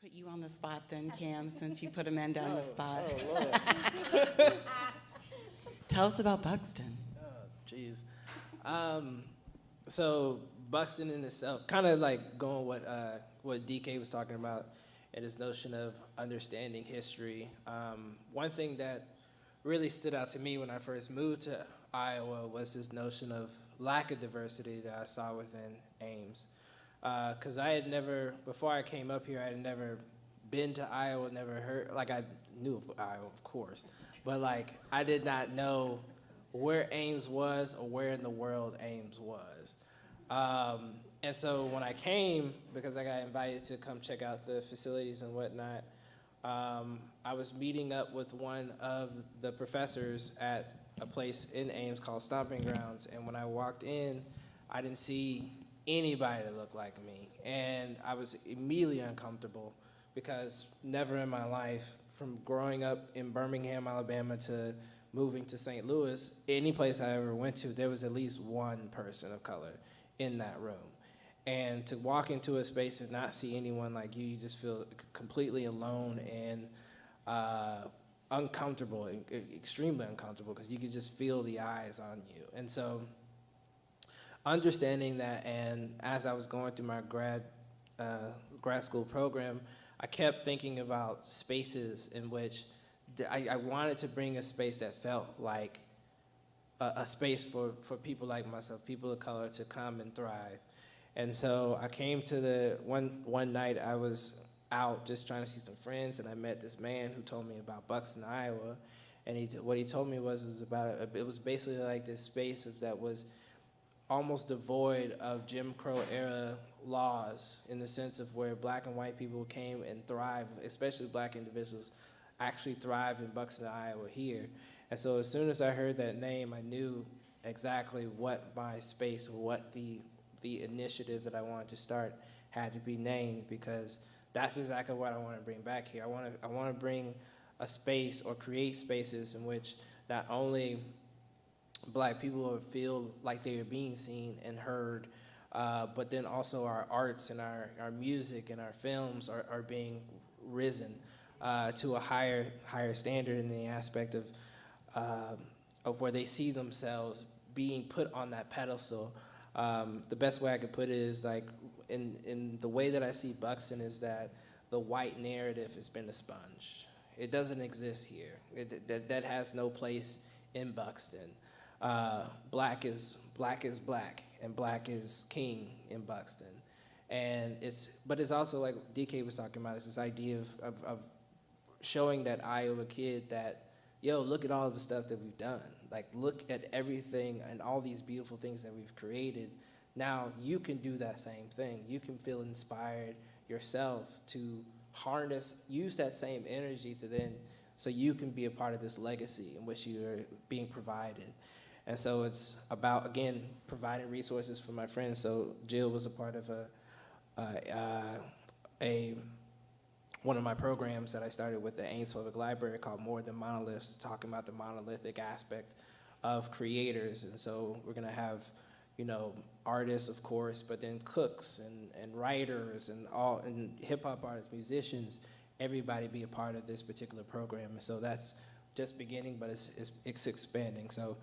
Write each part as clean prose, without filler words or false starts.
Put you on the spot then, Cam, since you put Amanda on the spot. Oh, Lord. Tell us about Buxton. Oh, jeez. So Buxton in itself, kind of like going what DK was talking about, and this notion of understanding history. One thing that really stood out to me when I first moved to Iowa was this notion of lack of diversity that I saw within Ames. Because I had never, before I came up here, I had never been to Iowa, never heard, like I knew of Iowa, of course, but like I did not know where Ames was or where in the world Ames was. And so when I came, because I got invited to come check out the facilities and whatnot, I was meeting up with one of the professors at a place in Ames called Stomping Grounds, and when I walked in, I didn't see anybody that looked like me, and I was immediately uncomfortable because never in my life, from growing up in Birmingham, Alabama, to moving to St. Louis, any place I ever went to, there was at least one person of color in that room. And to walk into a space and not see anyone like you just feel completely alone and uncomfortable, extremely uncomfortable, because you could just feel the eyes on you. And so understanding that, and as I was going through my grad school program, I kept thinking about spaces in which I wanted to bring a space that felt like a space for people like myself, people of color, to come and thrive. And so I came to the one night I was out just trying to see some friends, and I met this man who told me about Buxton, Iowa, and what he told me was it was basically like this space that was almost devoid of Jim Crow era laws, in the sense of where black and white people came and thrived, especially black individuals, actually thrive in Buxton, Iowa here. And so as soon as I heard that name, I knew exactly what my space, or what the initiative that I wanted to start had to be named, because that's exactly what I want to bring back here. I want to bring a space, or create spaces in which not only black people will feel like they are being seen and heard, but then also our arts and our music and our films are being risen to a higher standard, in the aspect of where they see themselves being put on that pedestal. The best way I could put it is like, in the way that I see Buxton, is that the white narrative has been expunged. It doesn't exist here. That has no place in Buxton. Black is black, and black is king in Buxton. And but it's also, like DK was talking about, it's this idea of showing that Iowa kid that, yo, look at all the stuff that we've done. Like, look at everything and all these beautiful things that we've created. Now you can do that same thing. You can feel inspired yourself to use that same energy so you can be a part of this legacy in which you are being provided. And so it's about, again, providing resources for my friends. So Jill was a part of one of my programs that I started with the Ames Public Library called More Than Monoliths, talking about the monolithic aspect of creators. And so we're gonna have, artists, of course, but then cooks and writers and hip hop artists, musicians, everybody be a part of this particular program. And so that's just beginning, but it's expanding. So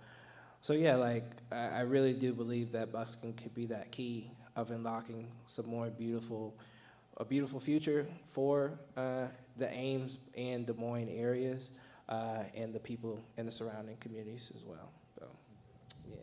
yeah, like I really do believe that Buxton could be that key of unlocking some more a beautiful future for the Ames and Des Moines areas, and the people in the surrounding communities as well. So, yeah.